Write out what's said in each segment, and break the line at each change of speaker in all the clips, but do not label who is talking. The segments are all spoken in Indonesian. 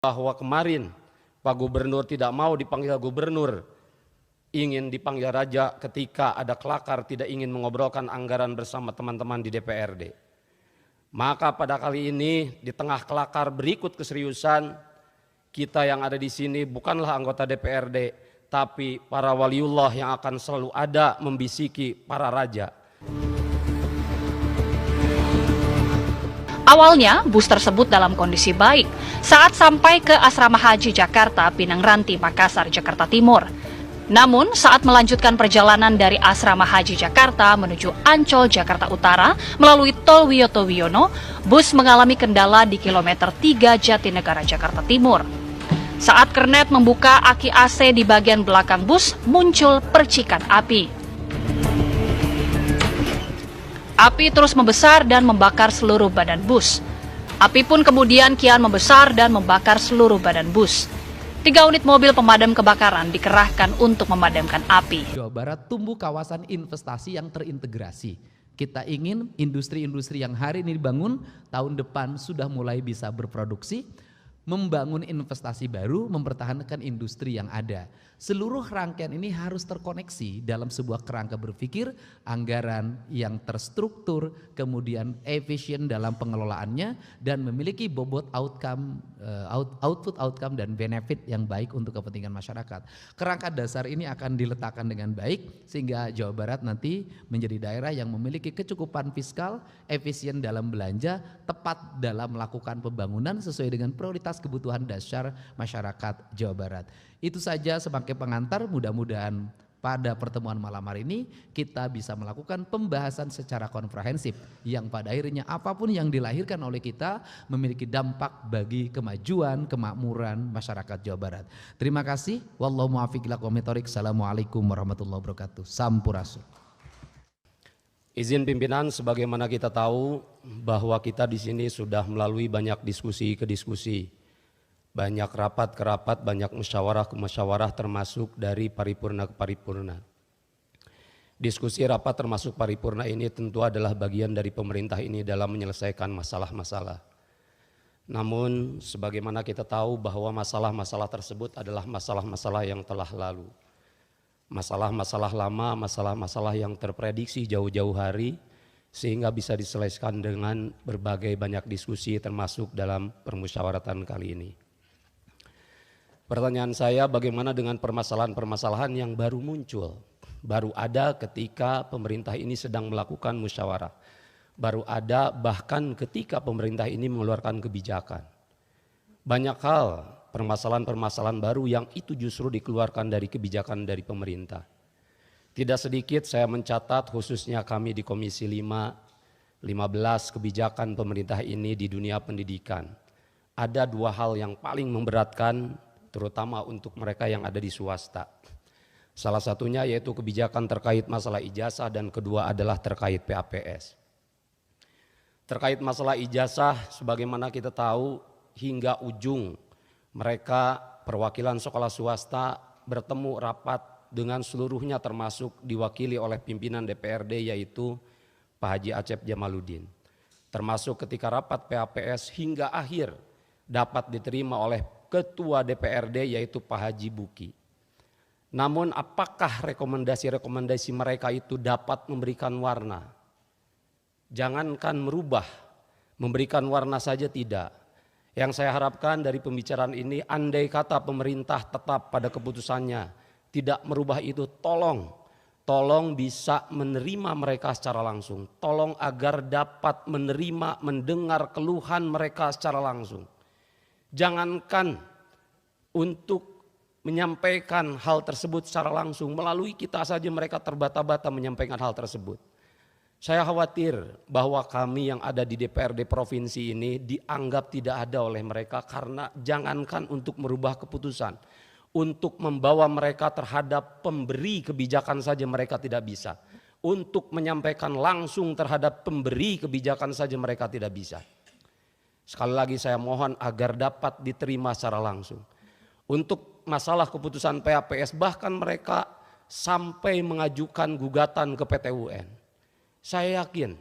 bahwa kemarin Pak Gubernur tidak mau dipanggil gubernur, ingin dipanggil raja ketika ada kelakar tidak ingin mengobrolkan anggaran bersama teman-teman di DPRD. Maka pada kali ini di tengah kelakar berikut keseriusan, kita yang ada di sini bukanlah anggota DPRD, tapi para waliullah yang akan selalu ada membisiki para raja.
Awalnya bus tersebut dalam kondisi baik saat sampai ke Asrama Haji Jakarta Pinang Ranti, Makassar, Jakarta Timur. Namun saat melanjutkan perjalanan dari Asrama Haji Jakarta menuju Ancol, Jakarta Utara melalui Tol Wiyoto Wiono, bus mengalami kendala di kilometer 3 Jatinegara, Jakarta Timur. Saat kernet membuka aki AC di bagian belakang bus, muncul percikan api. Api terus membesar dan membakar seluruh badan bus. Api pun kemudian kian membesar dan membakar seluruh badan bus. 3 unit mobil pemadam kebakaran dikerahkan untuk memadamkan api.
Jawa Barat tumbuh kawasan investasi yang terintegrasi. Kita ingin industri-industri yang hari ini dibangun, tahun depan sudah mulai bisa berproduksi, membangun investasi baru, mempertahankan industri yang ada. Seluruh rangkaian ini harus terkoneksi dalam sebuah kerangka berpikir, anggaran yang terstruktur, kemudian efisien dalam pengelolaannya, dan memiliki bobot output outcome dan benefit yang baik untuk kepentingan masyarakat. Kerangka dasar ini akan diletakkan dengan baik sehingga Jawa Barat nanti menjadi daerah yang memiliki kecukupan fiskal, efisien dalam belanja, tepat dalam melakukan pembangunan sesuai dengan prioritas kebutuhan dasar masyarakat Jawa Barat. Itu saja sebagai pengantar, mudah-mudahan pada pertemuan malam hari ini kita bisa melakukan pembahasan secara komprehensif yang pada akhirnya apapun yang dilahirkan oleh kita memiliki dampak bagi kemajuan, kemakmuran masyarakat Jawa Barat. Terima kasih. Wallahu muwaffiq ila aqwamit thoriq. Assalamualaikum warahmatullahi wabarakatuh. Sampurasun.
Izin pimpinan, sebagaimana kita tahu bahwa kita di sini sudah melalui banyak diskusi ke diskusi, banyak rapat ke rapat, banyak musyawarah ke musyawarah, termasuk dari paripurna ke paripurna. Diskusi rapat termasuk paripurna ini tentu adalah bagian dari pemerintah ini dalam menyelesaikan masalah-masalah. Namun sebagaimana kita tahu bahwa masalah-masalah tersebut adalah masalah-masalah yang telah lalu. Masalah-masalah lama, masalah-masalah yang terprediksi jauh-jauh hari, sehingga bisa diselesaikan dengan berbagai banyak diskusi termasuk dalam permusyawaratan kali ini. Pertanyaan saya, bagaimana dengan permasalahan-permasalahan yang baru muncul, baru ada ketika pemerintah ini sedang melakukan musyawarah, baru ada bahkan ketika pemerintah ini mengeluarkan kebijakan. Banyak hal, permasalahan-permasalahan baru yang itu justru dikeluarkan dari kebijakan dari pemerintah. Tidak sedikit saya mencatat, khususnya kami di Komisi 5, 15 kebijakan pemerintah ini di dunia pendidikan. Ada 2 hal yang paling memberatkan, terutama untuk mereka yang ada di swasta. Salah satunya yaitu kebijakan terkait masalah ijazah dan kedua adalah terkait PAPS. Terkait masalah ijazah, sebagaimana kita tahu hingga ujung mereka perwakilan sekolah swasta bertemu rapat dengan seluruhnya termasuk diwakili oleh pimpinan DPRD yaitu Pak Haji Acep Jamaluddin. Termasuk ketika rapat PAPS hingga akhir dapat diterima oleh Ketua DPRD yaitu Pak Haji Buki. Namun apakah rekomendasi-rekomendasi mereka itu dapat memberikan warna? Jangankan merubah, memberikan warna saja tidak. Yang saya harapkan dari pembicaraan ini, andai kata pemerintah tetap pada keputusannya, tidak merubah itu, tolong bisa menerima mereka secara langsung. Tolong agar dapat menerima, mendengar keluhan mereka secara langsung. Jangankan untuk menyampaikan hal tersebut secara langsung, melalui kita saja mereka terbata-bata menyampaikan hal tersebut. Saya khawatir bahwa kami yang ada di DPRD provinsi ini dianggap tidak ada oleh mereka karena jangankan untuk merubah keputusan, untuk membawa mereka terhadap pemberi kebijakan saja mereka tidak bisa. Untuk menyampaikan langsung terhadap pemberi kebijakan saja mereka tidak bisa. Sekali lagi saya mohon agar dapat diterima secara langsung. Untuk masalah keputusan PAPS bahkan mereka sampai mengajukan gugatan ke PT UN. Saya yakin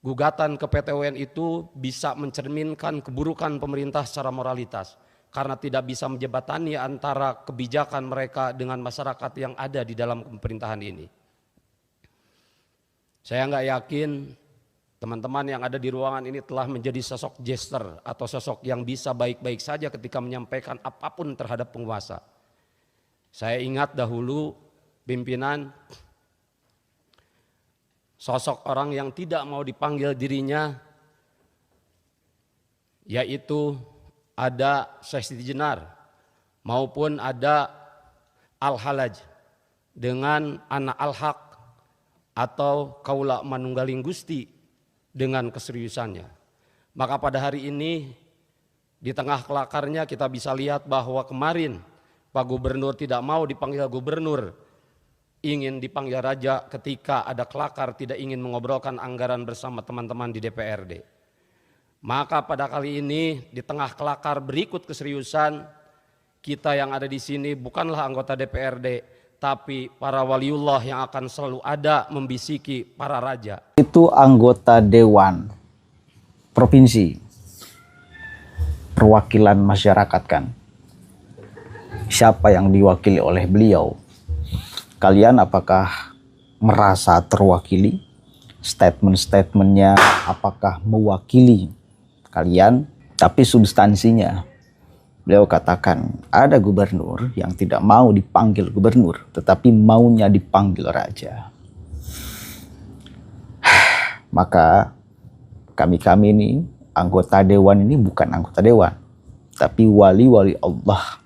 gugatan ke PT UN itu bisa mencerminkan keburukan pemerintah secara moralitas. karena tidak bisa menjembatani antara kebijakan mereka dengan masyarakat yang ada di dalam pemerintahan ini. Saya nggak yakin teman-teman yang ada di ruangan ini telah menjadi sosok jester atau sosok yang bisa baik-baik saja ketika menyampaikan apapun terhadap penguasa. Saya ingat dahulu pimpinan, sosok orang yang tidak mau dipanggil dirinya, yaitu ada Syekh Siti Jenar maupun ada Al-Halaj dengan anak Al-Haq atau Kaula Manunggaling Gusti dengan keseriusannya. Maka pada hari ini di tengah kelakarnya kita bisa lihat bahwa kemarin Pak Gubernur tidak mau dipanggil gubernur, ingin dipanggil raja ketika ada kelakar, tidak ingin mengobrolkan anggaran bersama teman-teman di DPRD. Maka pada kali ini di tengah kelakar berikut keseriusan, kita yang ada di sini bukanlah anggota DPRD, tapi para waliullah yang akan selalu ada membisiki para raja.
Itu anggota Dewan Provinsi, perwakilan masyarakat kan. Siapa yang diwakili oleh beliau? Kalian apakah merasa terwakili? Statement-statementnya apakah mewakili kalian? Tapi substansinya, beliau katakan ada gubernur yang tidak mau dipanggil gubernur, tetapi maunya dipanggil raja. Maka kami ini, anggota dewan ini bukan anggota dewan, tapi wali-wali Allah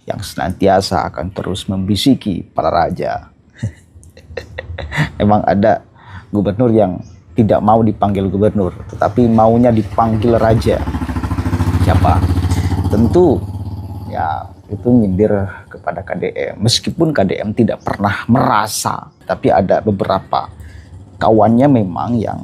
yang senantiasa akan terus membisiki para raja. Emang ada gubernur yang tidak mau dipanggil gubernur, tetapi maunya dipanggil raja. Siapa? Tentu ya itu nyindir kepada KDM. Meskipun KDM tidak pernah merasa, tapi ada beberapa kawannya memang yang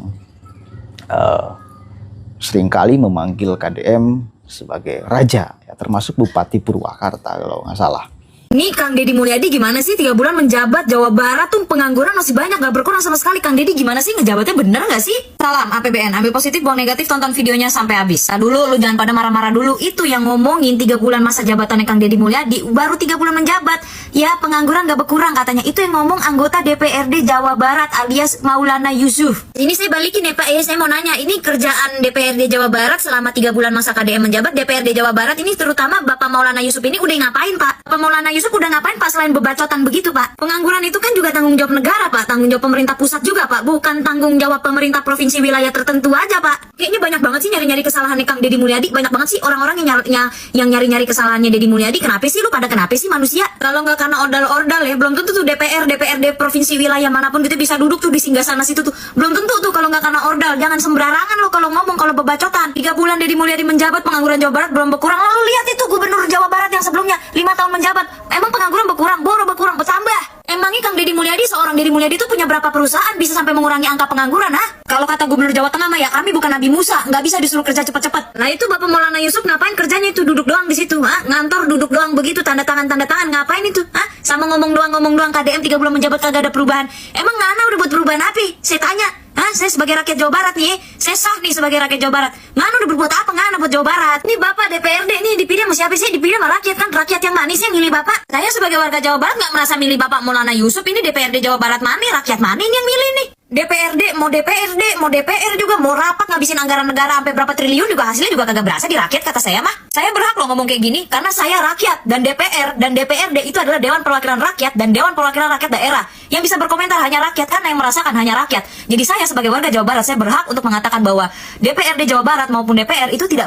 seringkali memanggil KDM sebagai raja, ya, termasuk Bupati Purwakarta kalau nggak salah.
Nih Kang Deddy Mulyadi gimana sih 3 bulan menjabat Jawa Barat tuh pengangguran masih banyak gak berkurang sama sekali. Kang Deddy gimana sih ngejabatnya, bener gak sih? Salam APBN, ambil positif buang negatif, tonton videonya sampai habis. Nah dulu lu jangan pada marah-marah dulu, itu yang ngomongin 3 bulan masa jabatannya Kang Deddy Mulyadi, baru 3 bulan menjabat. Ya pengangguran gak berkurang katanya, itu yang ngomong anggota DPRD Jawa Barat alias Maulana Yusuf. Ini saya balikin ya Pak, saya mau nanya, ini kerjaan DPRD Jawa Barat selama 3 bulan masa KDM menjabat, DPRD Jawa Barat ini terutama Bapak Maulana Yusuf ini udah ngapain Pak? Bapak Maulana Yusuf udah ngapain Pak selain bebacotan begitu Pak? Pengangguran itu kan juga tanggung jawab negara Pak, tanggung jawab pemerintah pusat juga Pak, bukan tanggung jawab pemerintah provinsi wilayah tertentu aja Pak. Kayaknya banyak banget sih nyari-nyari kesalahannya Kang Deddy Mulyadi, banyak banget sih orang-orang yang nyari-nyari kesalahannya Deddy Mulyadi. Kenapa sih lu pada kenapa sih manusia? Kalau nggak karena ordal-ordal ya, belum tentu tuh DPRD provinsi wilayah manapun gitu bisa duduk tuh di singgah sana situ tuh. Belum tentu tuh kalau nggak karena ordal. Jangan sembarangan lo kalau ngomong, kalau bebacotan. 3 bulan Deddy Mulyadi menjabat, pengangguran Jawa Barat belum berkurang. Lalu lihat itu gubernur Jawa Barat yang sebelumnya 5 tahun menjabat, emang pengangguran berkurang, berkurang, bertambah. Emangnya Kang Deddy Mulyadi, seorang Deddy Mulyadi itu punya berapa perusahaan bisa sampai mengurangi angka pengangguran, ha? Kalau kata Gubernur Jawa Tengah mah ya kami bukan Nabi Musa, nggak bisa disuruh kerja cepat-cepat. Nah itu Bapak Maulana Yusuf ngapain kerjanya itu, duduk doang di situ, ha? Ngantor duduk doang begitu, tanda tangan ngapain itu, ha? Sama ngomong doang KDM 3 bulan menjabat kagak ada perubahan. Emang Ngana udah buat perubahan apa? Saya tanya. Saya sebagai rakyat Jawa Barat nih, saya sah nih sebagai rakyat Jawa Barat. Ngana udah berbuat apa Ngana buat Jawa Barat? Ini Bapak DPRD ini dipilih sama siapa sih? Dipilih sama rakyat kan? Rakyat yang manis yang milih Bapak. Saya sebagai warga Jawa Barat nggak merasa milih Bapak Maulana Yusuf. Ini DPRD Jawa Barat mana? Rakyat mana ini yang milih nih? DPRD, mau DPR juga, mau rapat ngabisin anggaran negara sampai berapa triliun juga hasilnya juga kagak berasa di rakyat, kata saya mah. Saya berhak loh ngomong kayak gini karena saya rakyat, dan DPR dan DPRD itu adalah Dewan Perwakilan Rakyat dan Dewan Perwakilan Rakyat Daerah. Yang bisa berkomentar hanya rakyat, karena yang merasakan hanya rakyat. Jadi saya sebagai warga Jawa Barat, saya berhak untuk mengatakan bahwa DPRD Jawa Barat maupun DPR itu nggak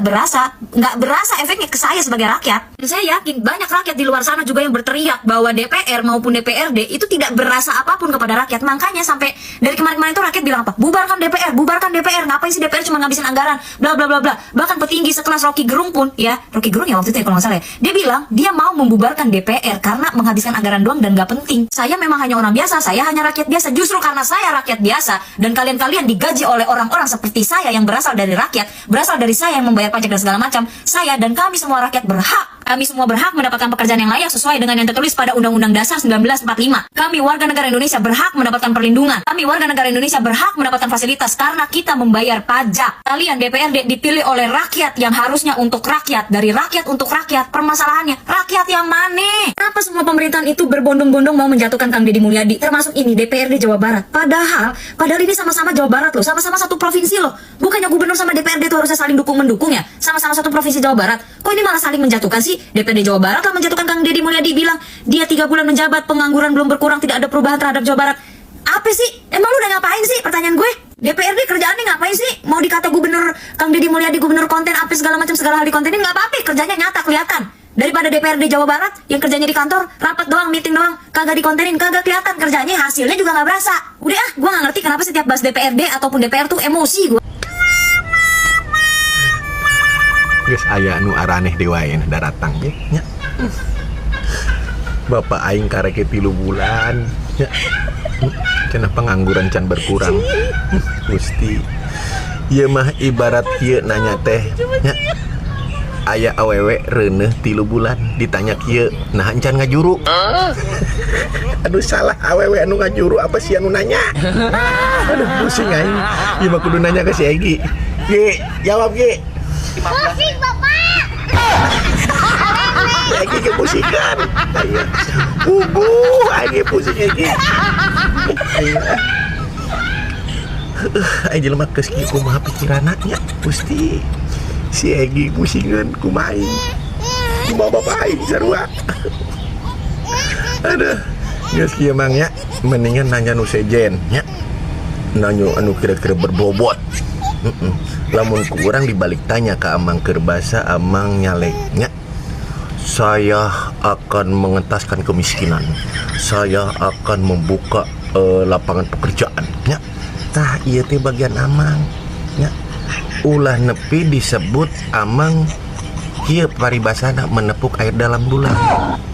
berasa efeknya ke saya sebagai rakyat. Dan saya yakin banyak rakyat di luar sana juga yang berteriak bahwa DPR maupun DPRD itu tidak berasa apapun kepada rakyat. Makanya sampai dari kemarin itu rakyat bilang apa? Bubarkan DPR, ngapain sih DPR cuma ngabisin anggaran, bla bla bla bla. Bahkan petinggi sekelas Rocky Gerung pun, ya Rocky Gerung ya waktu itu ya, kalau nggak salah ya, dia bilang dia mau membubarkan DPR karena menghabiskan anggaran doang dan nggak penting. Saya memang hanya orang biasa, saya hanya rakyat biasa. Justru karena saya rakyat biasa dan kalian digaji oleh orang-orang seperti saya yang berasal dari rakyat, berasal dari saya yang membayar pajak dan segala macam, saya dan kami semua rakyat berhak Kami semua berhak mendapatkan pekerjaan yang layak sesuai dengan yang tertulis pada Undang-Undang Dasar 1945. Kami warga negara Indonesia berhak mendapatkan perlindungan. Kami warga negara Indonesia berhak mendapatkan fasilitas karena kita membayar pajak. Kalian DPRD dipilih oleh rakyat yang harusnya untuk rakyat. Dari rakyat untuk rakyat. Permasalahannya, rakyat yang mana? Kenapa semua pemerintahan itu berbondong-bondong mau menjatuhkan Kang Deddy Mulyadi? Termasuk ini DPRD Jawa Barat. Padahal ini sama-sama Jawa Barat loh, sama-sama satu provinsi loh. Bukannya gubernur sama DPRD itu harusnya saling dukung-mendukung ya? Sama-sama satu provinsi Jawa Barat. Kok ini malah saling menjatuhkan sih? DPRD Jawa Barat lah menjatuhkan Kang Deddy Mulyadi, bilang dia 3 bulan menjabat, pengangguran belum berkurang, tidak ada perubahan terhadap Jawa Barat. Apa sih? Emang lu udah ngapain sih? Pertanyaan gue. DPRD kerjaannya ngapain sih? Mau dikata gubernur Kang Deddy Mulyadi gubernur konten apa segala macam, segala hal dikontenin, nggak apa-apa, kerjanya nyata kelihatan. Daripada DPRD Jawa Barat yang kerjanya di kantor, rapat doang, meeting doang, kagak dikontenin, kagak kelihatan kerjanya, hasilnya juga nggak berasa. Udah gue nggak ngerti kenapa setiap bahas DPRD ataupun DPR tuh emosi gue.
Geus aya anu araneh dewain daratang ge nya. Bapak aing kareke 3 bulan nya. Cenah pengangguran can berkurang. Gusti. Ieu mah ibarat kieu nanya teh nya. Aya awewe reuneuh 3 bulan ditanya kieu nah encan ngajuru. Aduh salah awewe anu ngajuru apa sih anu nanya? Aduh pusing aing. Ieu mah kudu nanya ke si Egi. Ge, jawab ge.
Pusing Bapak.
Egi kepusingan. Egi pusing Egi. Aing jelema geus kieu kumaha pikiranna nya Gusti. Si Egi pusingan kumaha aing. Kumaha bapak aing sarua. Aduh, geus kieu mang nya mendingan nanya nu sejen nya. Nanya anu kira-kira berbobot. Lamun kurang dibalik tanya ke Amang Kerbasa, Amang nyaleknya. Saya akan mengentaskan kemiskinan. Saya akan membuka lapangan pekerjaan. Ya. Tah ieu teh bagian Amang. Ya. Ulah nepi disebut Amang kieu paribasana menepuk air dalam dulang.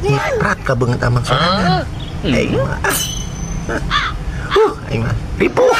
Nyiprat ka beungeut Amang sorangan. Aing mah. Aing mah ripuh.